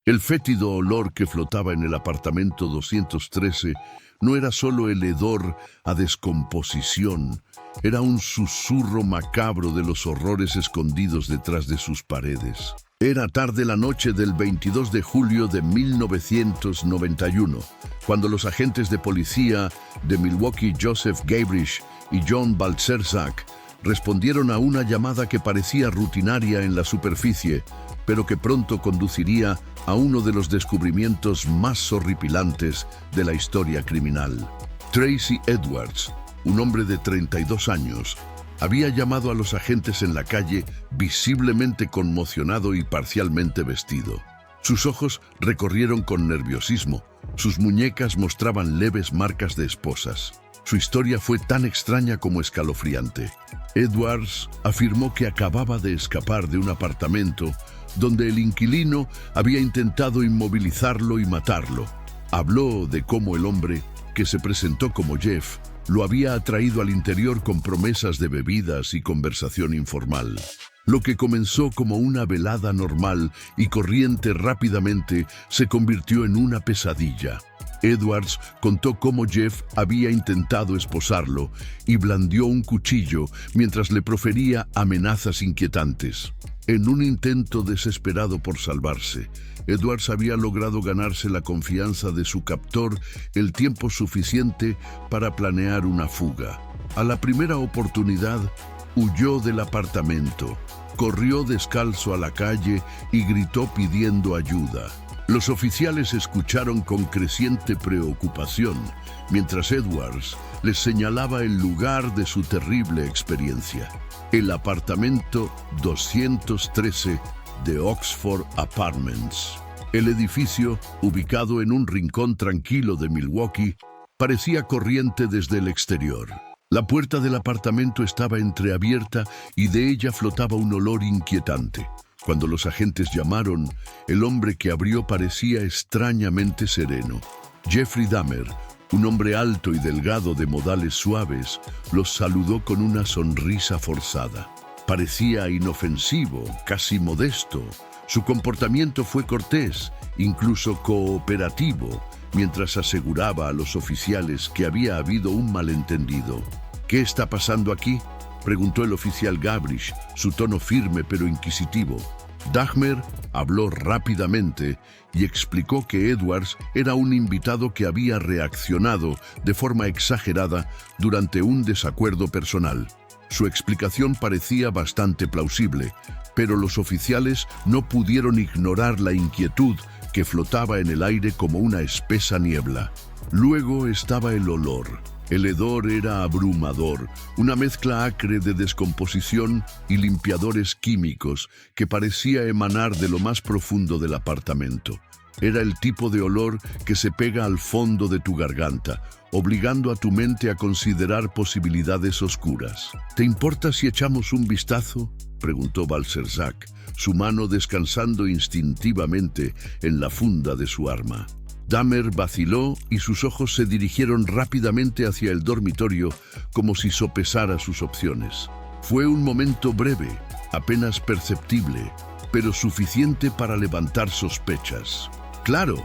El fétido olor que flotaba en el apartamento 213 no era solo el hedor a descomposición, era un susurro macabro de los horrores escondidos detrás de sus paredes. Era tarde la noche del 22 de julio de 1991, cuando los agentes de policía de Milwaukee, Joseph Gabrich y John Balcerzak, respondieron a una llamada que parecía rutinaria en la superficie, pero que pronto conduciría a uno de los descubrimientos más horripilantes de la historia criminal. Tracy Edwards, un hombre de 32 años, había llamado a los agentes en la calle visiblemente conmocionado y parcialmente vestido. Sus ojos recorrieron con nerviosismo, sus muñecas mostraban leves marcas de esposas. Su historia fue tan extraña como escalofriante. Edwards afirmó que acababa de escapar de un apartamento donde el inquilino había intentado inmovilizarlo y matarlo. Habló de cómo el hombre, que se presentó como Jeff, lo había atraído al interior con promesas de bebidas y conversación informal. Lo que comenzó como una velada normal y corriente rápidamente se convirtió en una pesadilla. Edwards contó cómo Jeff había intentado esposarlo y blandió un cuchillo mientras le profería amenazas inquietantes. En un intento desesperado por salvarse, Edwards había logrado ganarse la confianza de su captor el tiempo suficiente para planear una fuga. A la primera oportunidad, huyó del apartamento, corrió descalzo a la calle y gritó pidiendo ayuda. Los oficiales escucharon con creciente preocupación, mientras Edwards les señalaba el lugar de su terrible experiencia: el apartamento 213 de Oxford Apartments. El edificio, ubicado en un rincón tranquilo de Milwaukee, parecía corriente desde el exterior. La puerta del apartamento estaba entreabierta y de ella flotaba un olor inquietante. Cuando los agentes llamaron, el hombre que abrió parecía extrañamente sereno. Jeffrey Dahmer, un hombre alto y delgado de modales suaves, los saludó con una sonrisa forzada. Parecía inofensivo, casi modesto. Su comportamiento fue cortés, incluso cooperativo, mientras aseguraba a los oficiales que había habido un malentendido. ¿Qué está pasando aquí?, preguntó el oficial Gabrich, su tono firme pero inquisitivo. Dahmer habló rápidamente y explicó que Edwards era un invitado que había reaccionado de forma exagerada durante un desacuerdo personal. Su explicación parecía bastante plausible, pero los oficiales no pudieron ignorar la inquietud que flotaba en el aire como una espesa niebla. Luego estaba el olor. El hedor era abrumador, una mezcla acre de descomposición y limpiadores químicos que parecía emanar de lo más profundo del apartamento. Era el tipo de olor que se pega al fondo de tu garganta, obligando a tu mente a considerar posibilidades oscuras. ¿Te importa si echamos un vistazo?, preguntó Balcerzak, su mano descansando instintivamente en la funda de su arma. Dahmer vaciló y sus ojos se dirigieron rápidamente hacia el dormitorio como si sopesara sus opciones. Fue un momento breve, apenas perceptible, pero suficiente para levantar sospechas. «Claro»,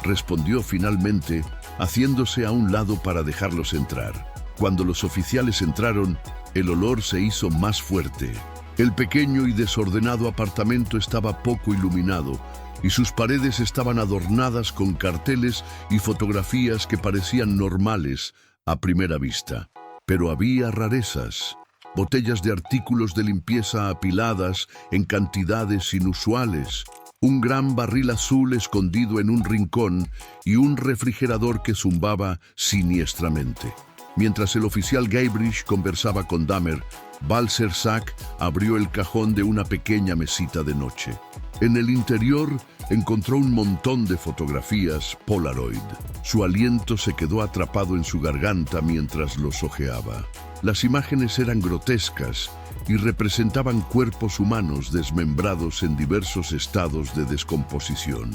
respondió finalmente, haciéndose a un lado para dejarlos entrar. Cuando los oficiales entraron, el olor se hizo más fuerte. El pequeño y desordenado apartamento estaba poco iluminado, y sus paredes estaban adornadas con carteles y fotografías que parecían normales a primera vista. Pero había rarezas, botellas de artículos de limpieza apiladas en cantidades inusuales, un gran barril azul escondido en un rincón y un refrigerador que zumbaba siniestramente. Mientras el oficial Gabrich conversaba con Dahmer, Balcerzak abrió el cajón de una pequeña mesita de noche. En el interior encontró un montón de fotografías Polaroid. Su aliento se quedó atrapado en su garganta mientras los hojeaba. Las imágenes eran grotescas y representaban cuerpos humanos desmembrados en diversos estados de descomposición.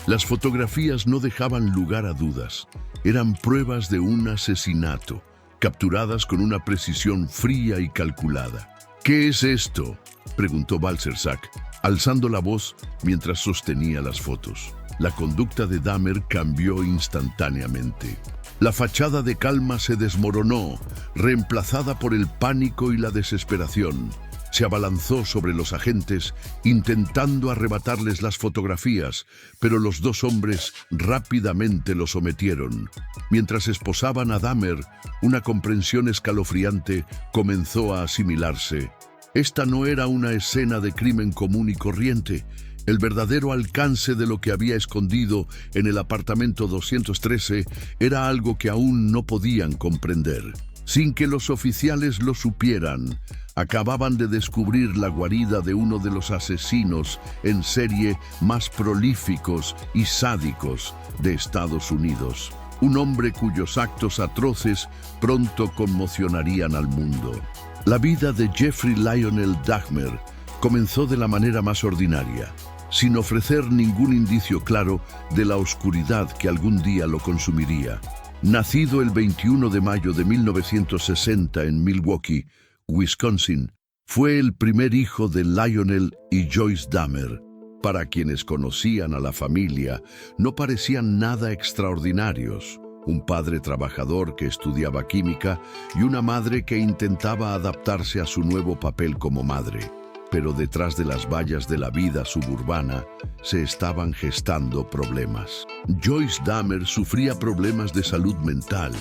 Las fotografías no dejaban lugar a dudas. Eran pruebas de un asesinato, capturadas con una precisión fría y calculada. «¿Qué es esto?», preguntó Balcerzak, alzando la voz mientras sostenía las fotos. La conducta de Dahmer cambió instantáneamente. La fachada de calma se desmoronó, reemplazada por el pánico y la desesperación. Se abalanzó sobre los agentes, intentando arrebatarles las fotografías, pero los dos hombres rápidamente lo sometieron. Mientras esposaban a Dahmer, una comprensión escalofriante comenzó a asimilarse. Esta no era una escena de crimen común y corriente. El verdadero alcance de lo que había escondido en el apartamento 213 era algo que aún no podían comprender. Sin que los oficiales lo supieran, acababan de descubrir la guarida de uno de los asesinos en serie más prolíficos y sádicos de Estados Unidos. Un hombre cuyos actos atroces pronto conmocionarían al mundo. La vida de Jeffrey Lionel Dahmer comenzó de la manera más ordinaria, sin ofrecer ningún indicio claro de la oscuridad que algún día lo consumiría. Nacido el 21 de mayo de 1960 en Milwaukee, Wisconsin, fue el primer hijo de Lionel y Joyce Dahmer. Para quienes conocían a la familia, no parecían nada extraordinarios. Un padre trabajador que estudiaba química y una madre que intentaba adaptarse a su nuevo papel como madre. Pero detrás de las vallas de la vida suburbana se estaban gestando problemas. Joyce Dahmer sufría problemas de salud mental,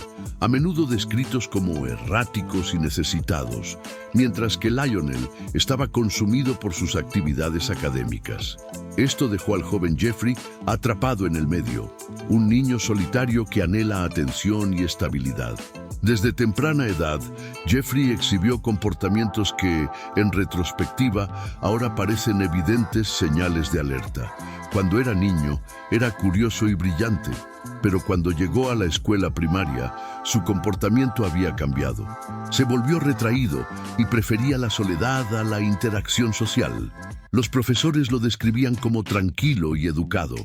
a menudo descritos como erráticos y necesitados, mientras que Lionel estaba consumido por sus actividades académicas. Esto dejó al joven Jeffrey atrapado en el medio, un niño solitario que anhela atención y estabilidad. Desde temprana edad, Jeffrey exhibió comportamientos que, en retrospectiva, ahora parecen evidentes señales de alerta. Cuando era niño, era curioso y brillante, pero cuando llegó a la escuela primaria, su comportamiento había cambiado. Se volvió retraído y prefería la soledad a la interacción social. Los profesores lo describían como tranquilo y educado,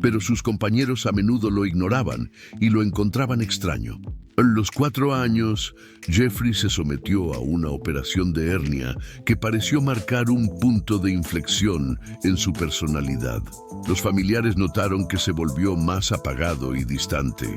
pero sus compañeros a menudo lo ignoraban y lo encontraban extraño. A los 4 años, Jeffrey se sometió a una operación de hernia que pareció marcar un punto de inflexión en su personalidad. Los familiares notaron que se volvió más apagado y distante.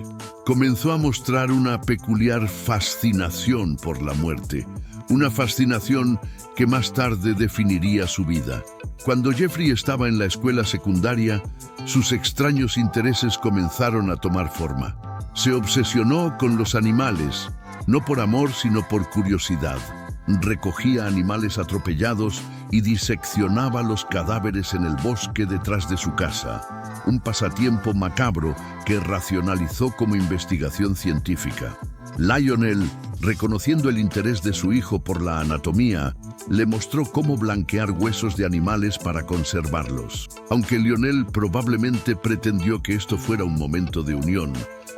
Comenzó a mostrar una peculiar fascinación por la muerte, una fascinación que más tarde definiría su vida. Cuando Jeffrey estaba en la escuela secundaria, sus extraños intereses comenzaron a tomar forma. Se obsesionó con los animales, no por amor sino por curiosidad. Recogía animales atropellados y diseccionaba los cadáveres en el bosque detrás de su casa, un pasatiempo macabro que racionalizó como investigación científica. Lionel, reconociendo el interés de su hijo por la anatomía, le mostró cómo blanquear huesos de animales para conservarlos. Aunque Lionel probablemente pretendió que esto fuera un momento de unión,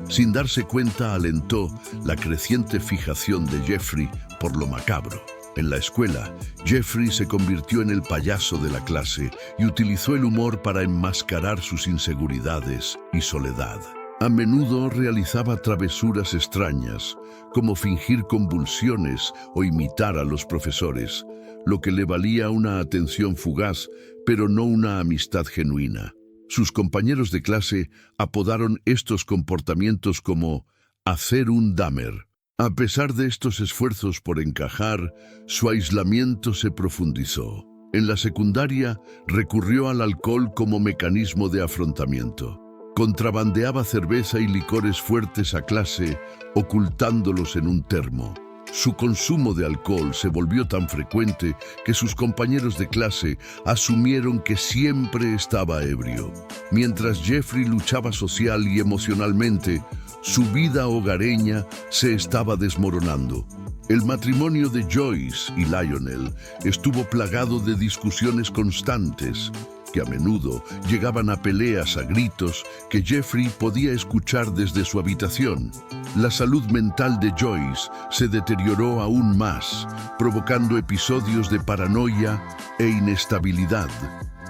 sin darse cuenta alentó la creciente fijación de Jeffrey por lo macabro. En la escuela, Jeffrey se convirtió en el payaso de la clase y utilizó el humor para enmascarar sus inseguridades y soledad. A menudo realizaba travesuras extrañas, como fingir convulsiones o imitar a los profesores, lo que le valía una atención fugaz, pero no una amistad genuina. Sus compañeros de clase apodaron estos comportamientos como hacer un Dahmer. A pesar de estos esfuerzos por encajar, su aislamiento se profundizó. En la secundaria, recurrió al alcohol como mecanismo de afrontamiento. Contrabandeaba cerveza y licores fuertes a clase, ocultándolos en un termo. Su consumo de alcohol se volvió tan frecuente que sus compañeros de clase asumieron que siempre estaba ebrio. Mientras Jeffrey luchaba social y emocionalmente, su vida hogareña se estaba desmoronando. El matrimonio de Joyce y Lionel estuvo plagado de discusiones constantes, que a menudo llegaban a peleas a gritos que Jeffrey podía escuchar desde su habitación. La salud mental de Joyce se deterioró aún más, provocando episodios de paranoia e inestabilidad.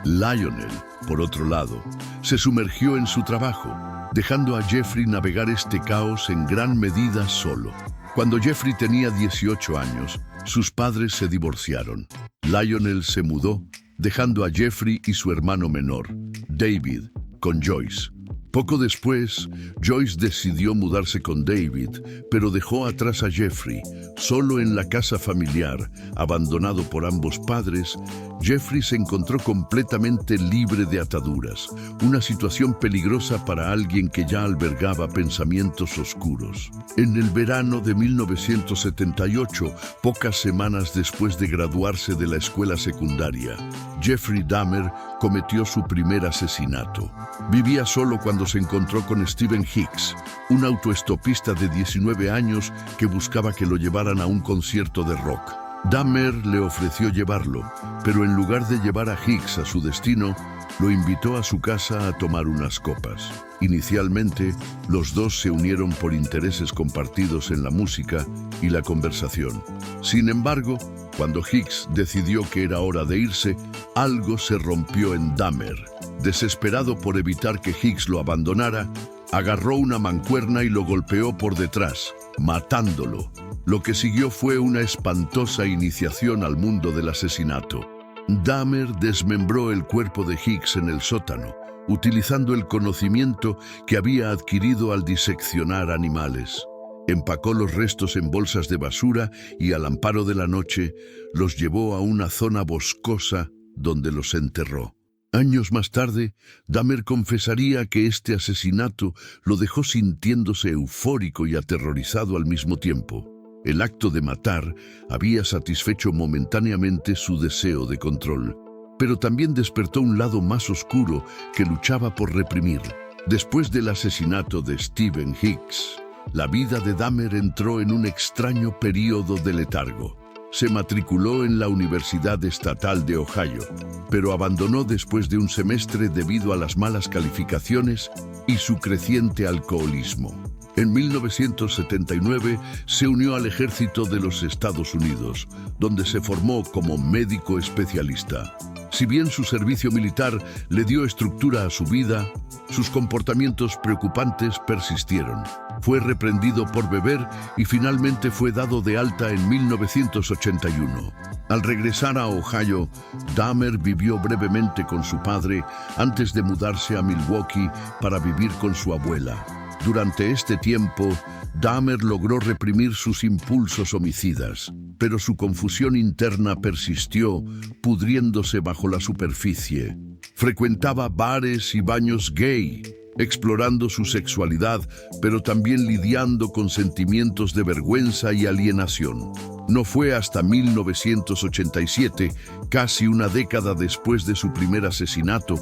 Lionel, por otro lado, se sumergió en su trabajo, dejando a Jeffrey navegar este caos en gran medida solo. Cuando Jeffrey tenía 18 años, sus padres se divorciaron. Lionel se mudó, dejando a Jeffrey y su hermano menor, David, con Joyce. Poco después, Joyce decidió mudarse con David, pero dejó atrás a Jeffrey. Solo en la casa familiar, abandonado por ambos padres, Jeffrey se encontró completamente libre de ataduras, una situación peligrosa para alguien que ya albergaba pensamientos oscuros. En el verano de 1978, pocas semanas después de graduarse de la escuela secundaria, Jeffrey Dahmer cometió su primer asesinato. Vivía solo cuando se encontró con Stephen Hicks, un autoestopista de 19 años que buscaba que lo llevaran a un concierto de rock. Dahmer le ofreció llevarlo, pero en lugar de llevar a Hicks a su destino, lo invitó a su casa a tomar unas copas. Inicialmente, los dos se unieron por intereses compartidos en la música y la conversación. Sin embargo, cuando Hicks decidió que era hora de irse, algo se rompió en Dahmer. Desesperado por evitar que Hicks lo abandonara, agarró una mancuerna y lo golpeó por detrás, matándolo. Lo que siguió fue una espantosa iniciación al mundo del asesinato. Dahmer desmembró el cuerpo de Hicks en el sótano, utilizando el conocimiento que había adquirido al diseccionar animales. Empacó los restos en bolsas de basura y al amparo de la noche los llevó a una zona boscosa donde los enterró. Años más tarde, Dahmer confesaría que este asesinato lo dejó sintiéndose eufórico y aterrorizado al mismo tiempo. El acto de matar había satisfecho momentáneamente su deseo de control, pero también despertó un lado más oscuro que luchaba por reprimir. Después del asesinato de Stephen Hicks, la vida de Dahmer entró en un extraño período de letargo. Se matriculó en la Universidad Estatal de Ohio, pero abandonó después de un semestre debido a las malas calificaciones y su creciente alcoholismo. En 1979 se unió al ejército de los Estados Unidos, donde se formó como médico especialista. Si bien su servicio militar le dio estructura a su vida, sus comportamientos preocupantes persistieron. Fue reprendido por beber y finalmente fue dado de alta en 1981. Al regresar a Ohio, Dahmer vivió brevemente con su padre antes de mudarse a Milwaukee para vivir con su abuela. Durante este tiempo, Dahmer logró reprimir sus impulsos homicidas, pero su confusión interna persistió, pudriéndose bajo la superficie. Frecuentaba bares y baños gay, explorando su sexualidad, pero también lidiando con sentimientos de vergüenza y alienación. No fue hasta 1987, casi una década después de su primer asesinato,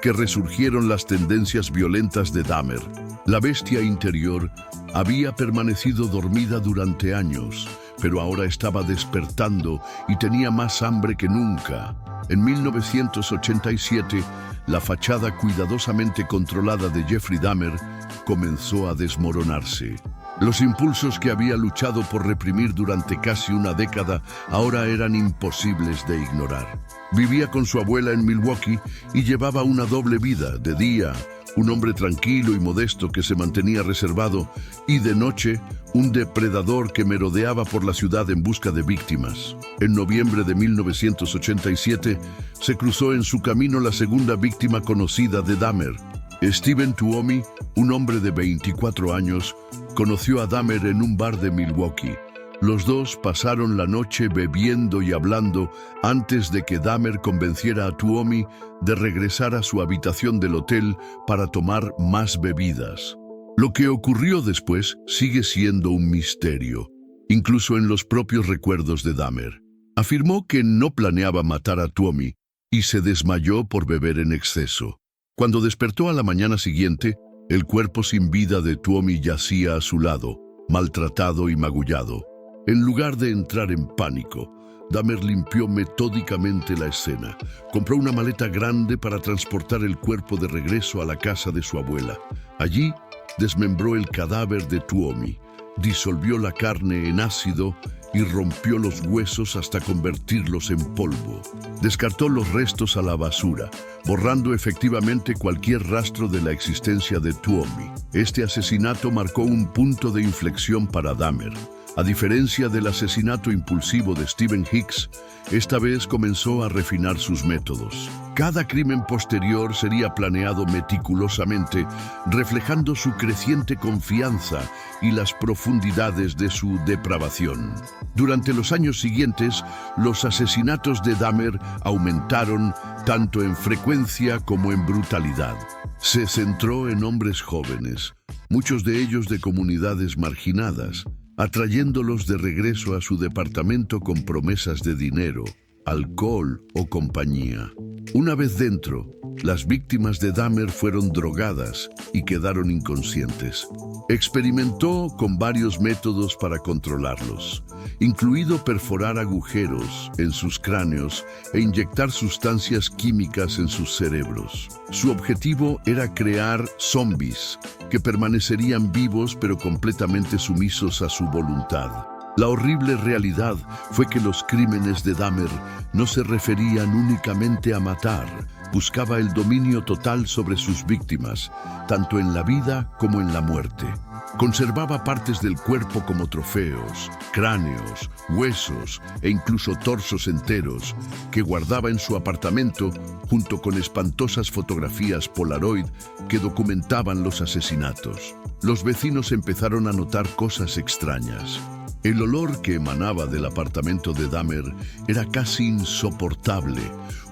que resurgieron las tendencias violentas de Dahmer. La bestia interior había permanecido dormida durante años, pero ahora estaba despertando y tenía más hambre que nunca. En 1987, la fachada cuidadosamente controlada de Jeffrey Dahmer comenzó a desmoronarse. Los impulsos que había luchado por reprimir durante casi una década ahora eran imposibles de ignorar. Vivía con su abuela en Milwaukee y llevaba una doble vida. De día, un hombre tranquilo y modesto que se mantenía reservado, y de noche, un depredador que merodeaba por la ciudad en busca de víctimas. En noviembre de 1987, se cruzó en su camino la segunda víctima conocida de Dahmer. Stephen Tuomi, un hombre de 24 años, conoció a Dahmer en un bar de Milwaukee. Los dos pasaron la noche bebiendo y hablando antes de que Dahmer convenciera a Tuomi de regresar a su habitación del hotel para tomar más bebidas. Lo que ocurrió después sigue siendo un misterio, incluso en los propios recuerdos de Dahmer. Afirmó que no planeaba matar a Tuomi y se desmayó por beber en exceso. Cuando despertó a la mañana siguiente, el cuerpo sin vida de Tuomi yacía a su lado, maltratado y magullado. En lugar de entrar en pánico, Dahmer limpió metódicamente la escena. Compró una maleta grande para transportar el cuerpo de regreso a la casa de su abuela. Allí, desmembró el cadáver de Tuomi, disolvió la carne en ácido y rompió los huesos hasta convertirlos en polvo. Descartó los restos a la basura, borrando efectivamente cualquier rastro de la existencia de Tuomi. Este asesinato marcó un punto de inflexión para Dahmer. A diferencia del asesinato impulsivo de Stephen Hicks, esta vez comenzó a refinar sus métodos. Cada crimen posterior sería planeado meticulosamente, reflejando su creciente confianza y las profundidades de su depravación. Durante los años siguientes, los asesinatos de Dahmer aumentaron tanto en frecuencia como en brutalidad. Se centró en hombres jóvenes, muchos de ellos de comunidades marginadas, atrayéndolos de regreso a su departamento con promesas de dinero, alcohol o compañía. Una vez dentro, las víctimas de Dahmer fueron drogadas y quedaron inconscientes. Experimentó con varios métodos para controlarlos, incluido perforar agujeros en sus cráneos e inyectar sustancias químicas en sus cerebros. Su objetivo era crear zombies que permanecerían vivos pero completamente sumisos a su voluntad. La horrible realidad fue que los crímenes de Dahmer no se referían únicamente a matar. Buscaba el dominio total sobre sus víctimas, tanto en la vida como en la muerte. Conservaba partes del cuerpo como trofeos, cráneos, huesos e incluso torsos enteros que guardaba en su apartamento junto con espantosas fotografías Polaroid que documentaban los asesinatos. Los vecinos empezaron a notar cosas extrañas. El olor que emanaba del apartamento de Dahmer era casi insoportable,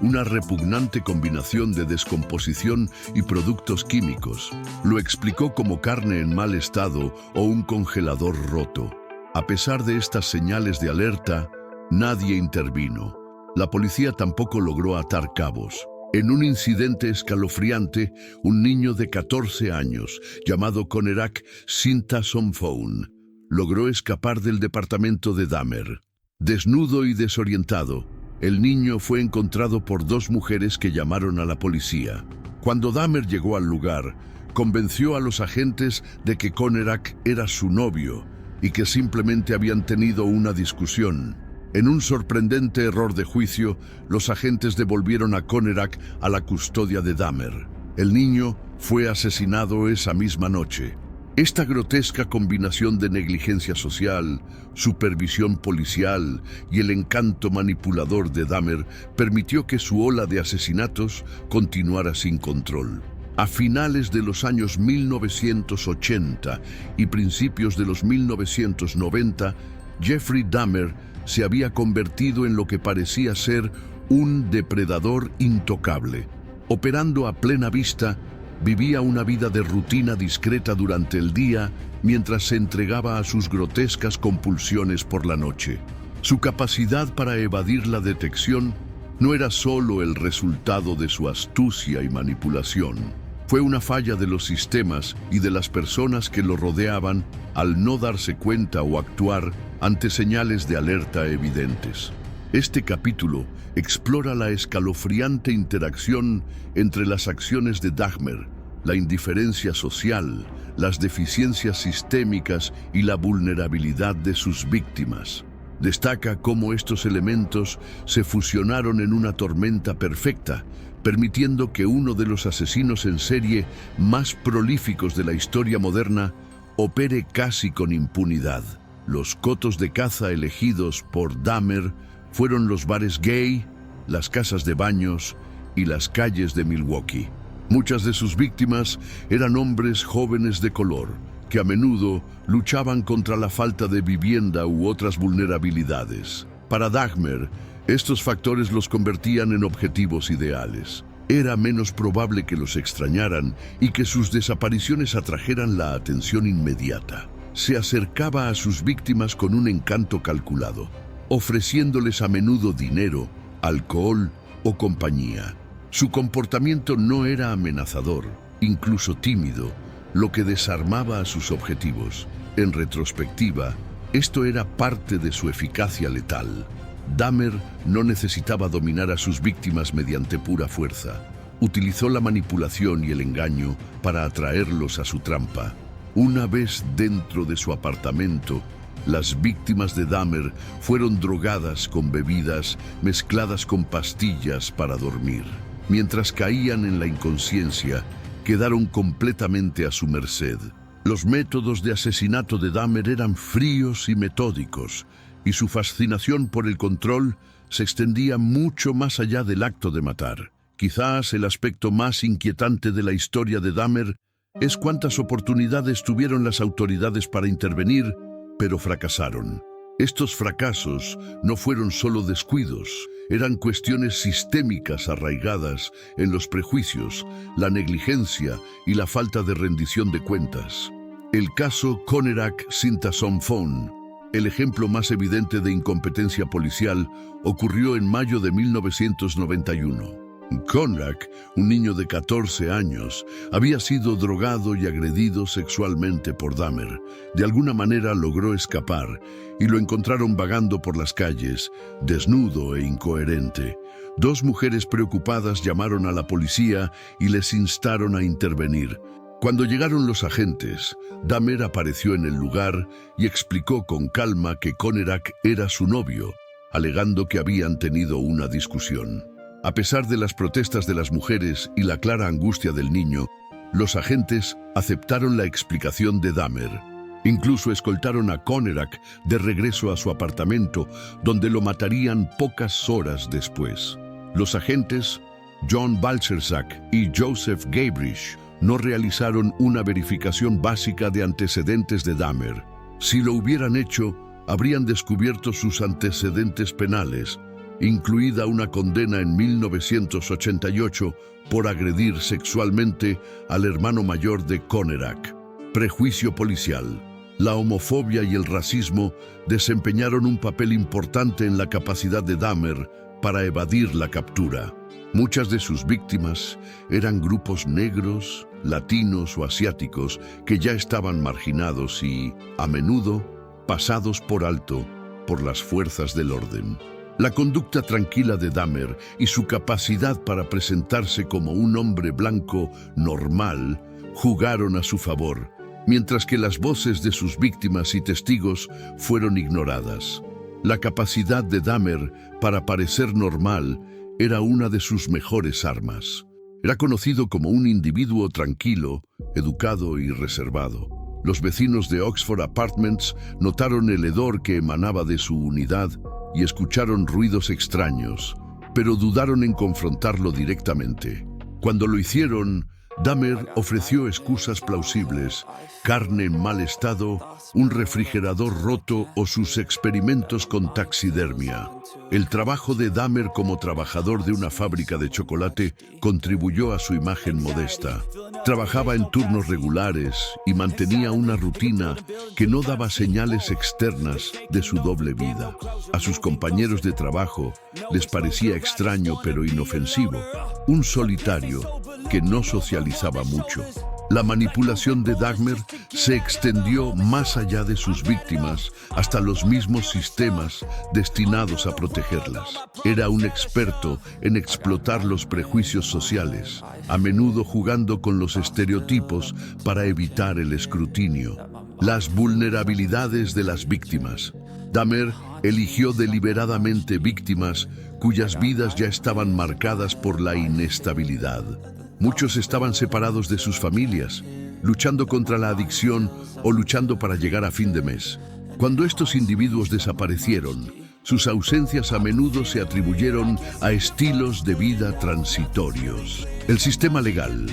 una repugnante combinación de descomposición y productos químicos. Lo explicó como carne en mal estado o un congelador roto. A pesar de estas señales de alerta, nadie intervino. La policía tampoco logró atar cabos. En un incidente escalofriante, un niño de 14 años, llamado Conerak Sintasomphone, logró escapar del departamento de Dahmer. Desnudo y desorientado, el niño fue encontrado por dos mujeres que llamaron a la policía. Cuando Dahmer llegó al lugar, convenció a los agentes de que Conerak era su novio y que simplemente habían tenido una discusión. En un sorprendente error de juicio, los agentes devolvieron a Conerak a la custodia de Dahmer. El niño fue asesinado esa misma noche. Esta grotesca combinación de negligencia social, supervisión policial y el encanto manipulador de Dahmer permitió que su ola de asesinatos continuara sin control. A finales de los años 1980 y principios de los 1990, Jeffrey Dahmer se había convertido en lo que parecía ser un depredador intocable. Operando a plena vista, vivía una vida de rutina discreta durante el día mientras se entregaba a sus grotescas compulsiones por la noche. Su capacidad para evadir la detección no era solo el resultado de su astucia y manipulación. Fue una falla de los sistemas y de las personas que lo rodeaban al no darse cuenta o actuar ante señales de alerta evidentes. Este capítulo explora la escalofriante interacción entre las acciones de Dahmer, la indiferencia social, las deficiencias sistémicas y la vulnerabilidad de sus víctimas. Destaca cómo estos elementos se fusionaron en una tormenta perfecta, permitiendo que uno de los asesinos en serie más prolíficos de la historia moderna opere casi con impunidad. Los cotos de caza elegidos por Dahmer fueron los bares gay, las casas de baños y las calles de Milwaukee. Muchas de sus víctimas eran hombres jóvenes de color, que a menudo luchaban contra la falta de vivienda u otras vulnerabilidades. Para Dahmer, estos factores los convertían en objetivos ideales. Era menos probable que los extrañaran y que sus desapariciones atrajeran la atención inmediata. Se acercaba a sus víctimas con un encanto calculado, ofreciéndoles a menudo dinero, alcohol o compañía. Su comportamiento no era amenazador, incluso tímido, lo que desarmaba a sus objetivos. En retrospectiva, esto era parte de su eficacia letal. Dahmer no necesitaba dominar a sus víctimas mediante pura fuerza. Utilizó la manipulación y el engaño para atraerlos a su trampa. Una vez dentro de su apartamento, las víctimas de Dahmer fueron drogadas con bebidas mezcladas con pastillas para dormir. Mientras caían en la inconsciencia, quedaron completamente a su merced. Los métodos de asesinato de Dahmer eran fríos y metódicos, y su fascinación por el control se extendía mucho más allá del acto de matar. Quizás el aspecto más inquietante de la historia de Dahmer es cuántas oportunidades tuvieron las autoridades para intervenir, pero fracasaron. Estos fracasos no fueron solo descuidos, eran cuestiones sistémicas arraigadas en los prejuicios, la negligencia y la falta de rendición de cuentas. El caso Conerak-Sinta-Somphone, el ejemplo más evidente de incompetencia policial, ocurrió en mayo de 1991. Conerak, un niño de 14 años, había sido drogado y agredido sexualmente por Dahmer. De alguna manera logró escapar y lo encontraron vagando por las calles, desnudo e incoherente. Dos mujeres preocupadas llamaron a la policía y les instaron a intervenir. Cuando llegaron los agentes, Dahmer apareció en el lugar y explicó con calma que Conerak era su novio, alegando que habían tenido una discusión. A pesar de las protestas de las mujeres y la clara angustia del niño, los agentes aceptaron la explicación de Dahmer. Incluso escoltaron a Conerak de regreso a su apartamento, donde lo matarían pocas horas después. Los agentes, John Balcerzak y Joseph Gabrich, no realizaron una verificación básica de antecedentes de Dahmer. Si lo hubieran hecho, habrían descubierto sus antecedentes penales, incluida una condena en 1988 por agredir sexualmente al hermano mayor de Conerak. Prejuicio policial. La homofobia y el racismo desempeñaron un papel importante en la capacidad de Dahmer para evadir la captura. Muchas de sus víctimas eran grupos negros, latinos o asiáticos que ya estaban marginados y, a menudo, pasados por alto por las fuerzas del orden. La conducta tranquila de Dahmer y su capacidad para presentarse como un hombre blanco normal jugaron a su favor, mientras que las voces de sus víctimas y testigos fueron ignoradas. La capacidad de Dahmer para parecer normal era una de sus mejores armas. Era conocido como un individuo tranquilo, educado y reservado. Los vecinos de Oxford Apartments notaron el hedor que emanaba de su unidad y escucharon ruidos extraños, pero dudaron en confrontarlo directamente. Cuando lo hicieron, Dahmer ofreció excusas plausibles: carne en mal estado, un refrigerador roto o sus experimentos con taxidermia. El trabajo de Dahmer como trabajador de una fábrica de chocolate contribuyó a su imagen modesta. Trabajaba en turnos regulares y mantenía una rutina que no daba señales externas de su doble vida. A sus compañeros de trabajo les parecía extraño pero inofensivo, un solitario que no socializaba mucho. La manipulación de Dahmer se extendió más allá de sus víctimas, hasta los mismos sistemas destinados a protegerlas. Era un experto en explotar los prejuicios sociales, a menudo jugando con los estereotipos para evitar el escrutinio. Las vulnerabilidades de las víctimas. Dahmer eligió deliberadamente víctimas cuyas vidas ya estaban marcadas por la inestabilidad. Muchos estaban separados de sus familias, luchando contra la adicción o luchando para llegar a fin de mes. Cuando estos individuos desaparecieron, sus ausencias a menudo se atribuyeron a estilos de vida transitorios. El sistema legal.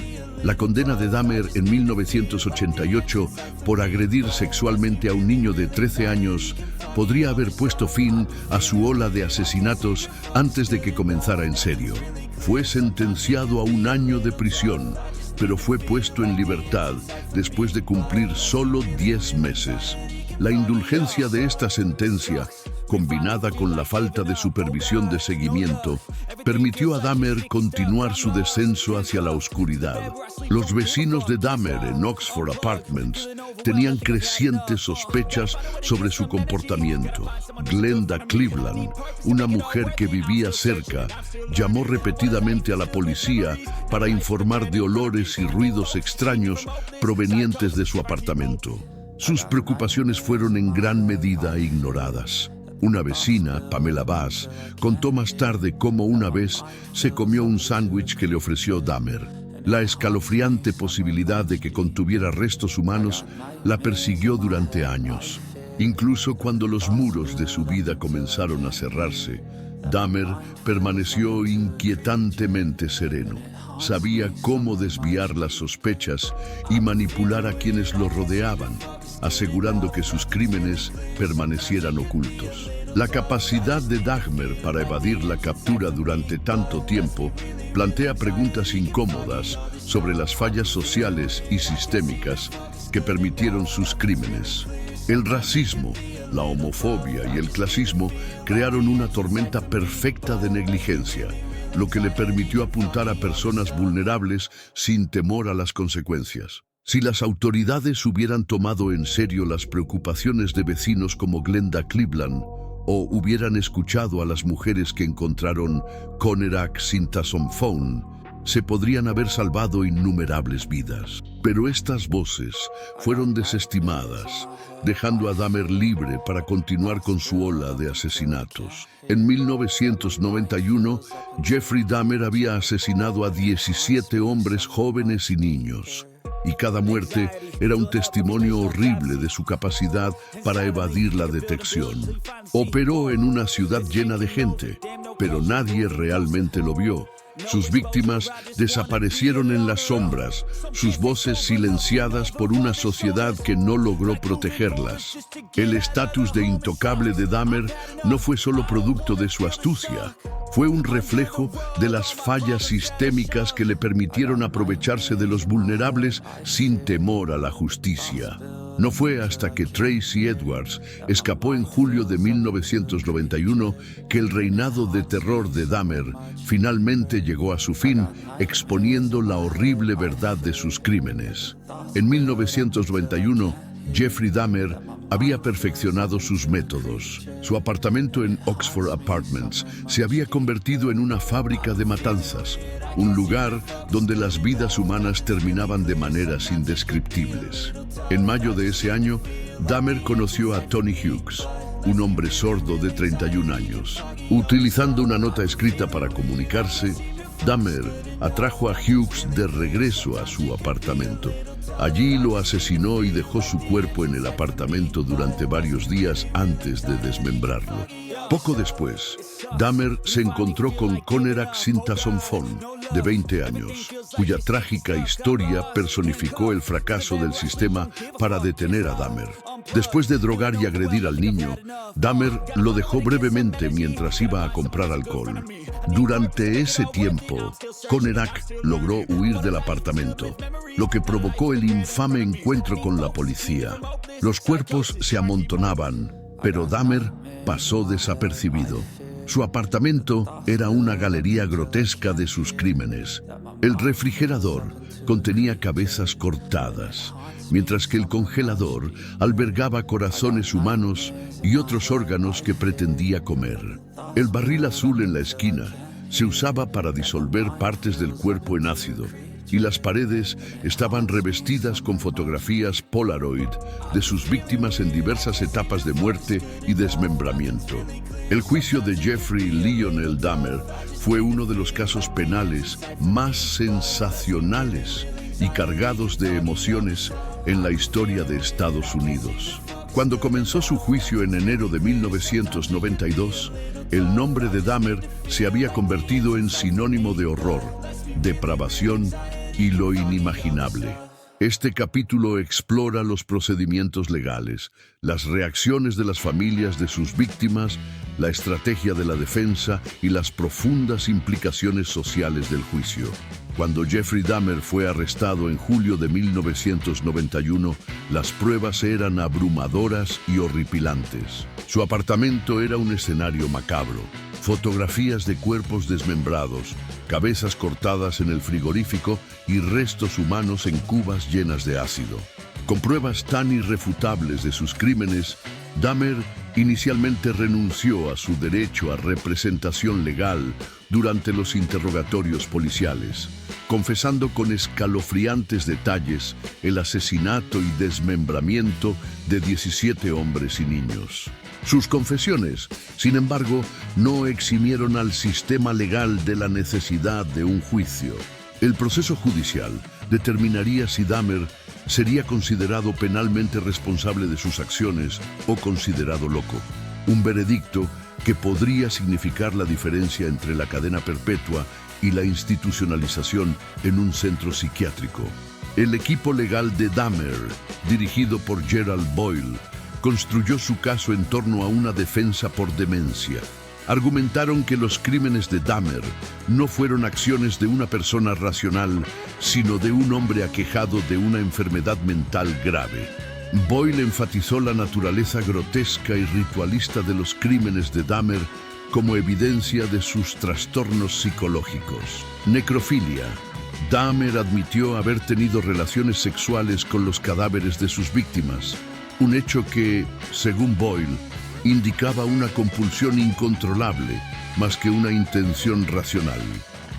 La condena de Dahmer en 1988 por agredir sexualmente a un niño de 13 años podría haber puesto fin a su ola de asesinatos antes de que comenzara en serio. Fue sentenciado a 1 año de prisión, pero fue puesto en libertad después de cumplir solo 10 meses. La indulgencia de esta sentencia, combinada con la falta de supervisión de seguimiento, permitió a Dahmer continuar su descenso hacia la oscuridad. Los vecinos de Dahmer en Oxford Apartments tenían crecientes sospechas sobre su comportamiento. Glenda Cleveland, una mujer que vivía cerca, llamó repetidamente a la policía para informar de olores y ruidos extraños provenientes de su apartamento. Sus preocupaciones fueron en gran medida ignoradas. Una vecina, Pamela Bass, contó más tarde cómo una vez se comió un sándwich que le ofreció Dahmer. La escalofriante posibilidad de que contuviera restos humanos la persiguió durante años. Incluso cuando los muros de su vida comenzaron a cerrarse, Dahmer permaneció inquietantemente sereno. Sabía cómo desviar las sospechas y manipular a quienes lo rodeaban, asegurando que sus crímenes permanecieran ocultos. La capacidad de Dahmer para evadir la captura durante tanto tiempo plantea preguntas incómodas sobre las fallas sociales y sistémicas que permitieron sus crímenes. El racismo, la homofobia y el clasismo crearon una tormenta perfecta de negligencia, lo que le permitió apuntar a personas vulnerables sin temor a las consecuencias. Si las autoridades hubieran tomado en serio las preocupaciones de vecinos como Glenda Cleveland, o hubieran escuchado a las mujeres que encontraron Conerak Sintasomphone, se podrían haber salvado innumerables vidas. Pero estas voces fueron desestimadas, dejando a Dahmer libre para continuar con su ola de asesinatos. En 1991, Jeffrey Dahmer había asesinado a 17 hombres jóvenes y niños, y cada muerte era un testimonio horrible de su capacidad para evadir la detección. Operó en una ciudad llena de gente, pero nadie realmente lo vio. Sus víctimas desaparecieron en las sombras, sus voces silenciadas por una sociedad que no logró protegerlas. El estatus de intocable de Dahmer no fue solo producto de su astucia, fue un reflejo de las fallas sistémicas que le permitieron aprovecharse de los vulnerables sin temor a la justicia. No fue hasta que Tracy Edwards escapó en julio de 1991 que el reinado de terror de Dahmer finalmente llegó a su fin, exponiendo la horrible verdad de sus crímenes. En 1991, Jeffrey Dahmer había perfeccionado sus métodos. Su apartamento en Oxford Apartments se había convertido en una fábrica de matanzas, un lugar donde las vidas humanas terminaban de maneras indescriptibles. En mayo de ese año, Dahmer conoció a Tony Hughes, un hombre sordo de 31 años. Utilizando una nota escrita para comunicarse, Dahmer atrajo a Hughes de regreso a su apartamento. Allí lo asesinó y dejó su cuerpo en el apartamento durante varios días antes de desmembrarlo. Poco después, Dahmer se encontró con Conerak Sintasomphone, de 20 años, cuya trágica historia personificó el fracaso del sistema para detener a Dahmer. Después de drogar y agredir al niño, Dahmer lo dejó brevemente mientras iba a comprar alcohol. Durante ese tiempo, Conerak logró huir del apartamento, lo que provocó el infame encuentro con la policía. Los cuerpos se amontonaban, pero Dahmer pasó desapercibido. Su apartamento era una galería grotesca de sus crímenes. El refrigerador contenía cabezas cortadas, mientras que el congelador albergaba corazones humanos y otros órganos que pretendía comer. El barril azul en la esquina se usaba para disolver partes del cuerpo en ácido, y las paredes estaban revestidas con fotografías Polaroid de sus víctimas en diversas etapas de muerte y desmembramiento. El juicio de Jeffrey Lionel Dahmer fue uno de los casos penales más sensacionales y cargados de emociones en la historia de Estados Unidos. Cuando comenzó su juicio en enero de 1992, el nombre de Dahmer se había convertido en sinónimo de horror, depravación y lo inimaginable. Este capítulo explora los procedimientos legales, las reacciones de las familias de sus víctimas, la estrategia de la defensa y las profundas implicaciones sociales del juicio. Cuando Jeffrey Dahmer fue arrestado en julio de 1991, las pruebas eran abrumadoras y horripilantes. Su apartamento era un escenario macabro. Fotografías de cuerpos desmembrados, cabezas cortadas en el frigorífico y restos humanos en cubas llenas de ácido. Con pruebas tan irrefutables de sus crímenes, Dahmer inicialmente renunció a su derecho a representación legal durante los interrogatorios policiales, confesando con escalofriantes detalles el asesinato y desmembramiento de 17 hombres y niños. Sus confesiones, sin embargo, no eximieron al sistema legal de la necesidad de un juicio. El proceso judicial determinaría si Dahmer sería considerado penalmente responsable de sus acciones o considerado loco. Un veredicto que podría significar la diferencia entre la cadena perpetua y la institucionalización en un centro psiquiátrico. El equipo legal de Dahmer, dirigido por Gerald Boyle, construyó su caso en torno a una defensa por demencia. Argumentaron que los crímenes de Dahmer no fueron acciones de una persona racional, sino de un hombre aquejado de una enfermedad mental grave. Boyle enfatizó la naturaleza grotesca y ritualista de los crímenes de Dahmer como evidencia de sus trastornos psicológicos. Necrofilia. Dahmer admitió haber tenido relaciones sexuales con los cadáveres de sus víctimas, un hecho que, según Boyle, indicaba una compulsión incontrolable más que una intención racional.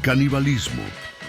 Canibalismo.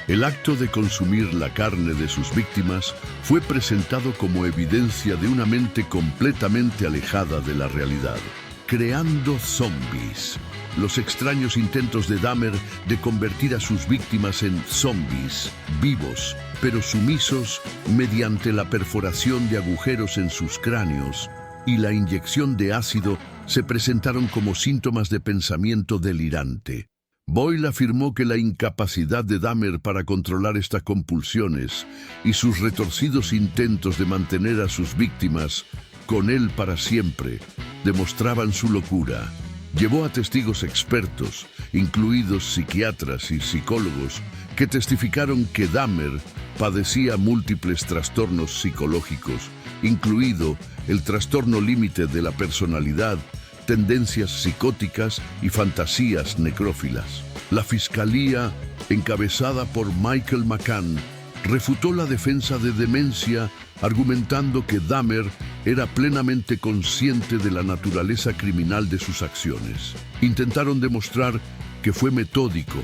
El acto de consumir la carne de sus víctimas fue presentado como evidencia de una mente completamente alejada de la realidad. Creando zombies. Los extraños intentos de Dahmer de convertir a sus víctimas en zombies, vivos, pero sumisos, mediante la perforación de agujeros en sus cráneos y la inyección de ácido, se presentaron como síntomas de pensamiento delirante. Boyle afirmó que la incapacidad de Dahmer para controlar estas compulsiones y sus retorcidos intentos de mantener a sus víctimas con él para siempre demostraban su locura. Llevó a testigos expertos, incluidos psiquiatras y psicólogos, que testificaron que Dahmer padecía múltiples trastornos psicológicos, incluido el trastorno límite de la personalidad, tendencias psicóticas y fantasías necrófilas. La fiscalía, encabezada por Michael McCann, refutó la defensa de demencia, argumentando que Dahmer era plenamente consciente de la naturaleza criminal de sus acciones. Intentaron demostrar que fue metódico,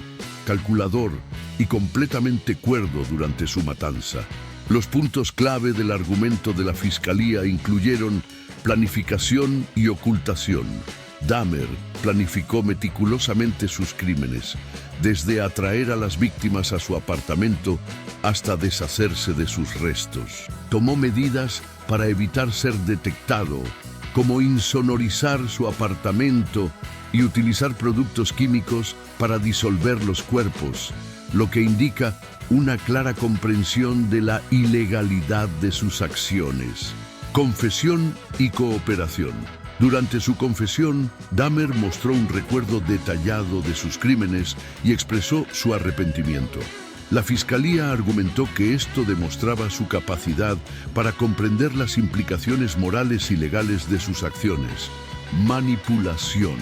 calculador y completamente cuerdo durante su matanza. Los puntos clave del argumento de la fiscalía incluyeron planificación y ocultación. Dahmer planificó meticulosamente sus crímenes, desde atraer a las víctimas a su apartamento hasta deshacerse de sus restos. Tomó medidas para evitar ser detectado, como insonorizar su apartamento y utilizar productos químicos para disolver los cuerpos, lo que indica una clara comprensión de la ilegalidad de sus acciones. Confesión y cooperación. Durante su confesión, Dahmer mostró un recuerdo detallado de sus crímenes y expresó su arrepentimiento. La fiscalía argumentó que esto demostraba su capacidad para comprender las implicaciones morales y legales de sus acciones. Manipulación.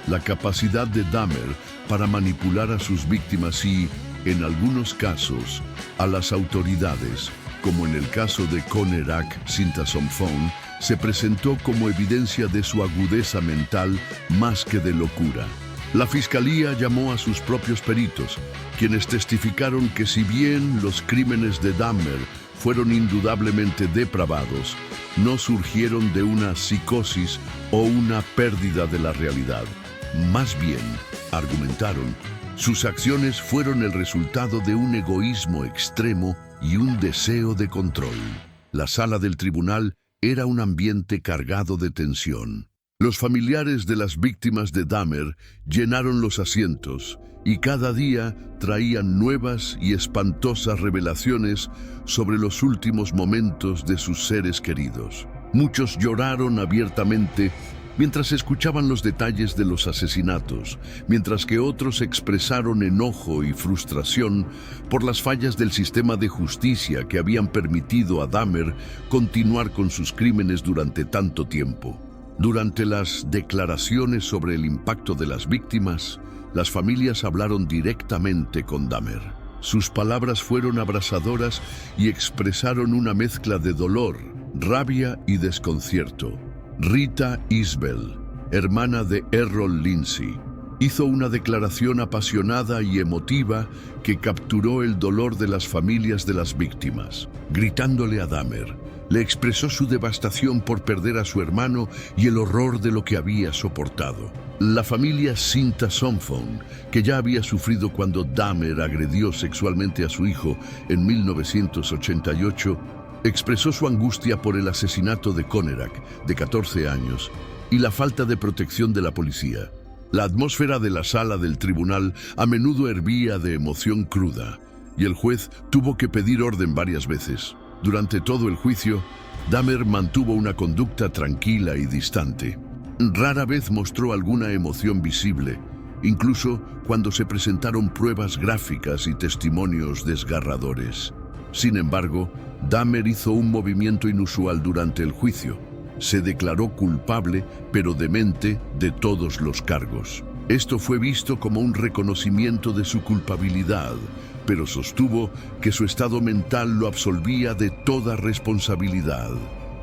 La capacidad de Dahmer para manipular a sus víctimas y, en algunos casos, a las autoridades, como en el caso de Conerak Sintasomphone, se presentó como evidencia de su agudeza mental más que de locura. La fiscalía llamó a sus propios peritos, quienes testificaron que si bien los crímenes de Dahmer fueron indudablemente depravados, no surgieron de una psicosis o una pérdida de la realidad. Más bien, argumentaron, sus acciones fueron el resultado de un egoísmo extremo y un deseo de control. La sala del tribunal era un ambiente cargado de tensión. Los familiares de las víctimas de Dahmer llenaron los asientos y cada día traían nuevas y espantosas revelaciones sobre los últimos momentos de sus seres queridos. Muchos lloraron abiertamente mientras escuchaban los detalles de los asesinatos, mientras que otros expresaron enojo y frustración por las fallas del sistema de justicia que habían permitido a Dahmer continuar con sus crímenes durante tanto tiempo. Durante las declaraciones sobre el impacto de las víctimas, las familias hablaron directamente con Dahmer. Sus palabras fueron abrasadoras y expresaron una mezcla de dolor, rabia y desconcierto. Rita Isbell, hermana de Errol Lindsay, hizo una declaración apasionada y emotiva que capturó el dolor de las familias de las víctimas. Gritándole a Dahmer, le expresó su devastación por perder a su hermano y el horror de lo que había soportado. La familia Sinta-Somphone, que ya había sufrido cuando Dahmer agredió sexualmente a su hijo en 1988, expresó su angustia por el asesinato de Conerak, de 14 años, y la falta de protección de la policía. La atmósfera de la sala del tribunal a menudo hervía de emoción cruda, y el juez tuvo que pedir orden varias veces. Durante todo el juicio, Dahmer mantuvo una conducta tranquila y distante. Rara vez mostró alguna emoción visible, incluso cuando se presentaron pruebas gráficas y testimonios desgarradores. Sin embargo, Dahmer hizo un movimiento inusual durante el juicio. Se declaró culpable, pero demente, de todos los cargos. Esto fue visto como un reconocimiento de su culpabilidad, pero sostuvo que su estado mental lo absolvía de toda responsabilidad.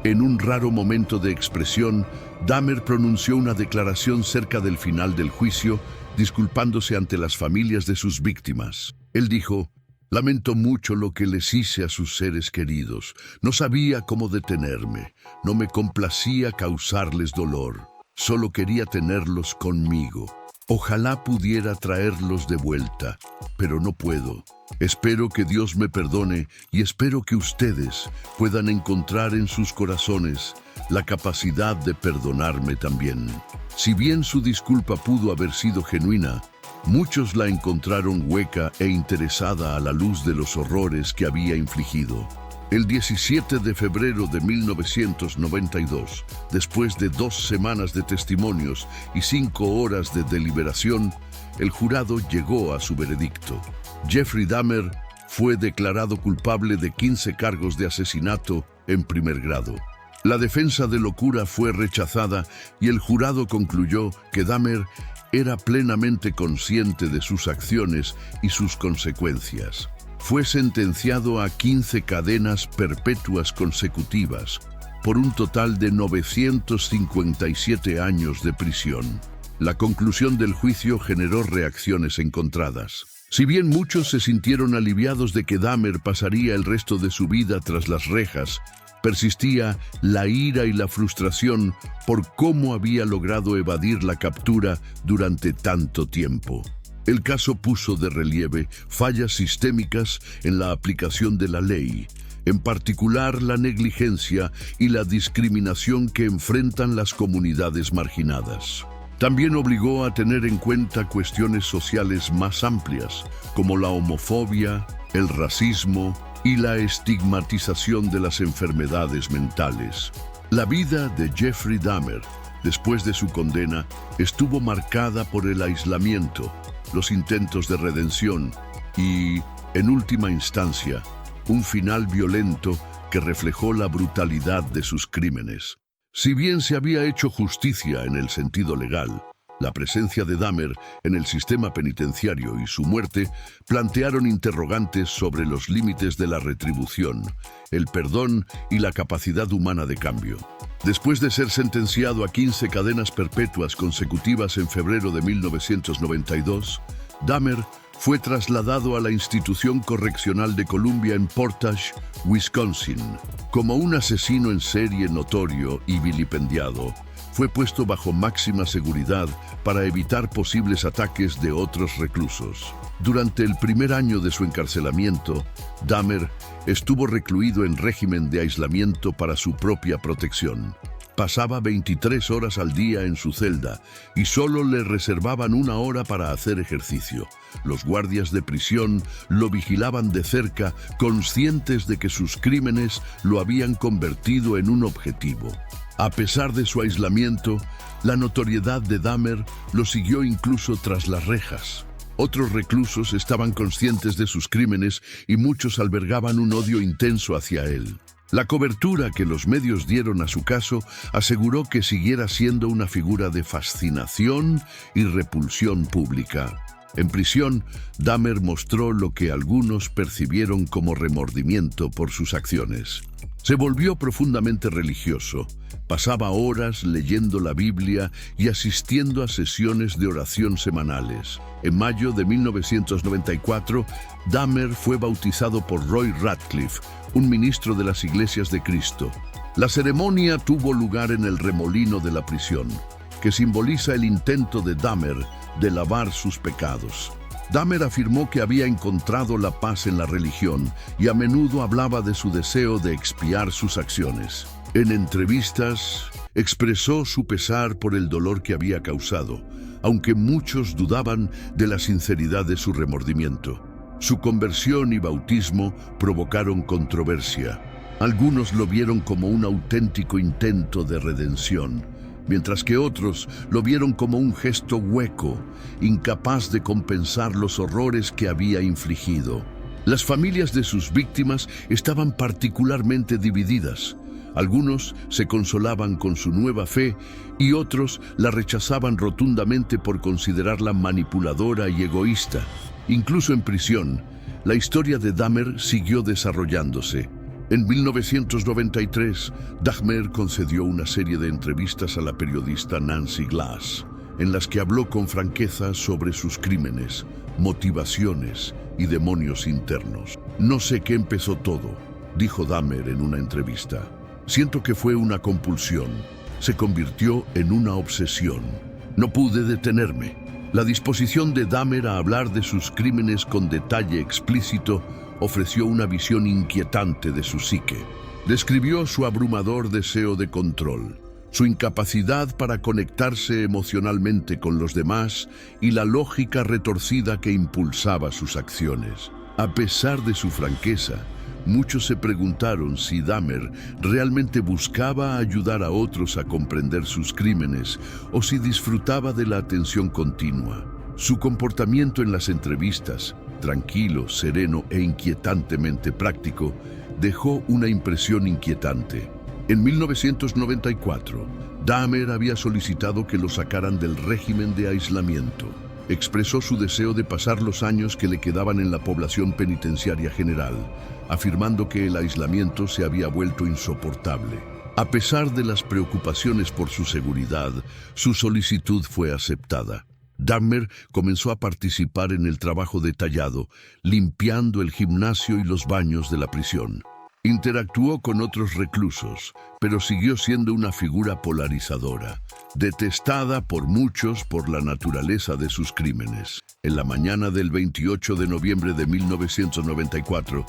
En un raro momento de expresión, Dahmer pronunció una declaración cerca del final del juicio, disculpándose ante las familias de sus víctimas. Él dijo: «Lamento mucho lo que les hice a sus seres queridos. No sabía cómo detenerme. No me complacía causarles dolor. Solo quería tenerlos conmigo. Ojalá pudiera traerlos de vuelta, pero no puedo. Espero que Dios me perdone y espero que ustedes puedan encontrar en sus corazones la capacidad de perdonarme también». Si bien su disculpa pudo haber sido genuina, muchos la encontraron hueca e interesada a la luz de los horrores que había infligido. El 17 de febrero de 1992, después de 2 semanas de testimonios y 5 horas de deliberación, el jurado llegó a su veredicto. Jeffrey Dahmer fue declarado culpable de 15 cargos de asesinato en primer grado. La defensa de locura fue rechazada y el jurado concluyó que Dahmer era plenamente consciente de sus acciones y sus consecuencias. Fue sentenciado a 15 cadenas perpetuas consecutivas, por un total de 957 años de prisión. La conclusión del juicio generó reacciones encontradas. Si bien muchos se sintieron aliviados de que Dahmer pasaría el resto de su vida tras las rejas, persistía la ira y la frustración por cómo había logrado evadir la captura durante tanto tiempo. El caso puso de relieve fallas sistémicas en la aplicación de la ley, en particular la negligencia y la discriminación que enfrentan las comunidades marginadas. También obligó a tener en cuenta cuestiones sociales más amplias, como la homofobia, el racismo y la estigmatización de las enfermedades mentales. La vida de Jeffrey Dahmer, después de su condena, estuvo marcada por el aislamiento, los intentos de redención y, en última instancia, un final violento que reflejó la brutalidad de sus crímenes. Si bien se había hecho justicia en el sentido legal, la presencia de Dahmer en el sistema penitenciario y su muerte plantearon interrogantes sobre los límites de la retribución, el perdón y la capacidad humana de cambio. Después de ser sentenciado a 15 cadenas perpetuas consecutivas en febrero de 1992, Dahmer fue trasladado a la institución correccional de Columbia en Portage, Wisconsin. Como un asesino en serie notorio y vilipendiado, fue puesto bajo máxima seguridad para evitar posibles ataques de otros reclusos. Durante el primer año de su encarcelamiento, Dahmer estuvo recluido en régimen de aislamiento para su propia protección. Pasaba 23 horas al día en su celda y solo le reservaban 1 hora para hacer ejercicio. Los guardias de prisión lo vigilaban de cerca, conscientes de que sus crímenes lo habían convertido en un objetivo. A pesar de su aislamiento, la notoriedad de Dahmer lo siguió incluso tras las rejas. Otros reclusos estaban conscientes de sus crímenes y muchos albergaban un odio intenso hacia él. La cobertura que los medios dieron a su caso aseguró que siguiera siendo una figura de fascinación y repulsión pública. En prisión, Dahmer mostró lo que algunos percibieron como remordimiento por sus acciones. Se volvió profundamente religioso. Pasaba horas leyendo la Biblia y asistiendo a sesiones de oración semanales. En mayo de 1994, Dahmer fue bautizado por Roy Ratcliffe, un ministro de las Iglesias de Cristo. La ceremonia tuvo lugar en el remolino de la prisión. que simboliza el intento de Dahmer de lavar sus pecados. Dahmer afirmó que había encontrado la paz en la religión y a menudo hablaba de su deseo de expiar sus acciones. En entrevistas, expresó su pesar por el dolor que había causado, aunque muchos dudaban de la sinceridad de su remordimiento. Su conversión y bautismo provocaron controversia. Algunos lo vieron como un auténtico intento de redención, mientras que otros lo vieron como un gesto hueco, incapaz de compensar los horrores que había infligido. Las familias de sus víctimas estaban particularmente divididas. Algunos se consolaban con su nueva fe y otros la rechazaban rotundamente por considerarla manipuladora y egoísta. Incluso en prisión, la historia de Dahmer siguió desarrollándose. En 1993, Dahmer concedió una serie de entrevistas a la periodista Nancy Glass, en las que habló con franqueza sobre sus crímenes, motivaciones y demonios internos. «No sé qué empezó todo», dijo Dahmer en una entrevista. «Siento que fue una compulsión. Se convirtió en una obsesión. No pude detenerme». La disposición de Dahmer a hablar de sus crímenes con detalle explícito ofreció una visión inquietante de su psique. Describió su abrumador deseo de control, su incapacidad para conectarse emocionalmente con los demás y la lógica retorcida que impulsaba sus acciones. A pesar de su franqueza, muchos se preguntaron si Dahmer realmente buscaba ayudar a otros a comprender sus crímenes o si disfrutaba de la atención continua. Su comportamiento en las entrevistas, tranquilo, sereno e inquietantemente práctico, dejó una impresión inquietante. En 1994, Dahmer había solicitado que lo sacaran del régimen de aislamiento. Expresó su deseo de pasar los años que le quedaban en la población penitenciaria general, afirmando que el aislamiento se había vuelto insoportable. A pesar de las preocupaciones por su seguridad, su solicitud fue aceptada. Dahmer comenzó a participar en el trabajo detallado, limpiando el gimnasio y los baños de la prisión. Interactuó con otros reclusos, pero siguió siendo una figura polarizadora, detestada por muchos por la naturaleza de sus crímenes. En la mañana del 28 de noviembre de 1994,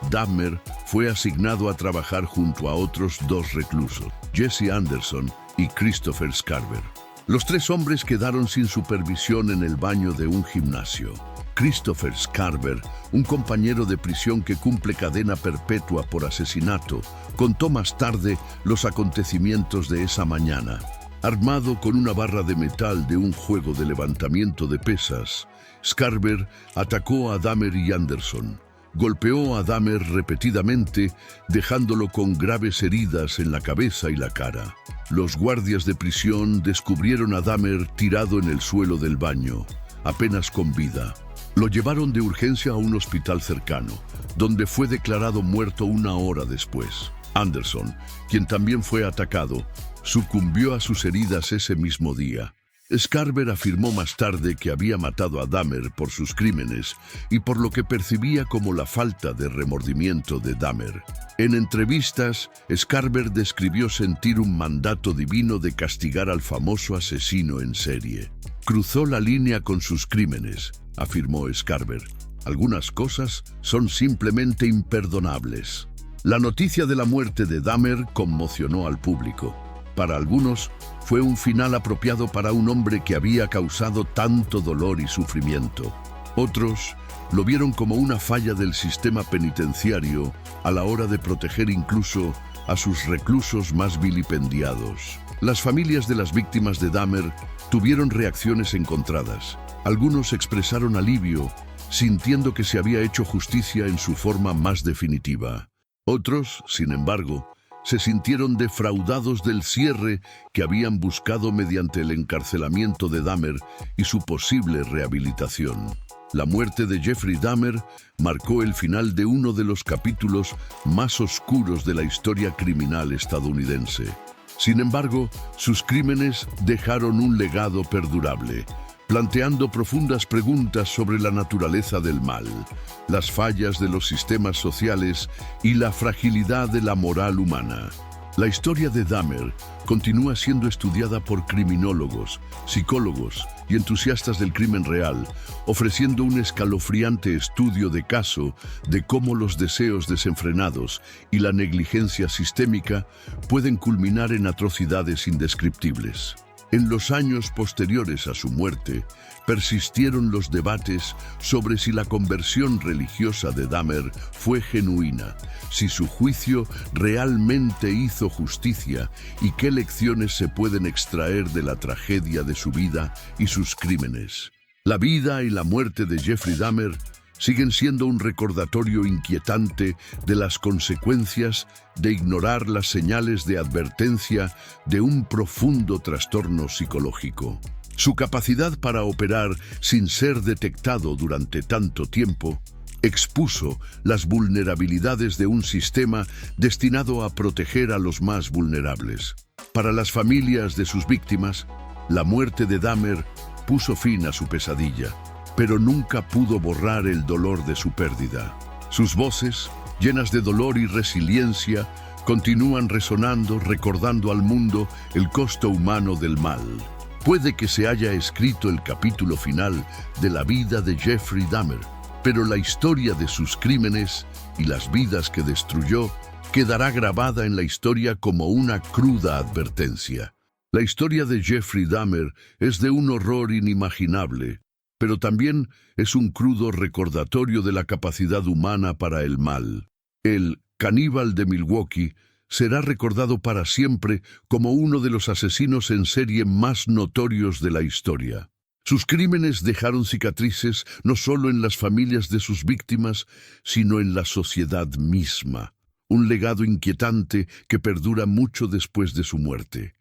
Dahmer fue asignado a trabajar junto a otros dos reclusos, Jesse Anderson y Christopher Scarver. Los tres hombres quedaron sin supervisión en el baño de un gimnasio. Christopher Scarver, un compañero de prisión que cumple cadena perpetua por asesinato, contó más tarde los acontecimientos de esa mañana. Armado con una barra de metal de un juego de levantamiento de pesas, Scarver atacó a Dahmer y Anderson. Golpeó a Dahmer repetidamente, dejándolo con graves heridas en la cabeza y la cara. Los guardias de prisión descubrieron a Dahmer tirado en el suelo del baño, apenas con vida. Lo llevaron de urgencia a un hospital cercano, donde fue declarado muerto una hora después. Anderson, quien también fue atacado, sucumbió a sus heridas ese mismo día. Scarver afirmó más tarde que había matado a Dahmer por sus crímenes y por lo que percibía como la falta de remordimiento de Dahmer. En entrevistas, Scarver describió sentir un mandato divino de castigar al famoso asesino en serie. Cruzó la línea con sus crímenes, afirmó Scarver. Algunas cosas son simplemente imperdonables. La noticia de la muerte de Dahmer conmocionó al público. Para algunos, fue un final apropiado para un hombre que había causado tanto dolor y sufrimiento. Otros lo vieron como una falla del sistema penitenciario a la hora de proteger incluso a sus reclusos más vilipendiados. Las familias de las víctimas de Dahmer tuvieron reacciones encontradas. Algunos expresaron alivio, sintiendo que se había hecho justicia en su forma más definitiva. Otros, sin embargo, se sintieron defraudados del cierre que habían buscado mediante el encarcelamiento de Dahmer y su posible rehabilitación. La muerte de Jeffrey Dahmer marcó el final de uno de los capítulos más oscuros de la historia criminal estadounidense. Sin embargo, sus crímenes dejaron un legado perdurable, planteando profundas preguntas sobre la naturaleza del mal, las fallas de los sistemas sociales y la fragilidad de la moral humana. La historia de Dahmer continúa siendo estudiada por criminólogos, psicólogos y entusiastas del crimen real, ofreciendo un escalofriante estudio de caso de cómo los deseos desenfrenados y la negligencia sistémica pueden culminar en atrocidades indescriptibles. En los años posteriores a su muerte, persistieron los debates sobre si la conversión religiosa de Dahmer fue genuina, si su juicio realmente hizo justicia y qué lecciones se pueden extraer de la tragedia de su vida y sus crímenes. La vida y la muerte de Jeffrey Dahmer siguen siendo un recordatorio inquietante de las consecuencias de ignorar las señales de advertencia de un profundo trastorno psicológico. Su capacidad para operar sin ser detectado durante tanto tiempo expuso las vulnerabilidades de un sistema destinado a proteger a los más vulnerables. Para las familias de sus víctimas, la muerte de Dahmer puso fin a su pesadilla, pero nunca pudo borrar el dolor de su pérdida. Sus voces, llenas de dolor y resiliencia, continúan resonando, recordando al mundo el costo humano del mal. Puede que se haya escrito el capítulo final de la vida de Jeffrey Dahmer, pero la historia de sus crímenes y las vidas que destruyó quedará grabada en la historia como una cruda advertencia. La historia de Jeffrey Dahmer es de un horror inimaginable, pero también es un crudo recordatorio de la capacidad humana para el mal. El caníbal de Milwaukee será recordado para siempre como uno de los asesinos en serie más notorios de la historia. Sus crímenes dejaron cicatrices no solo en las familias de sus víctimas, sino en la sociedad misma. Un legado inquietante que perdura mucho después de su muerte.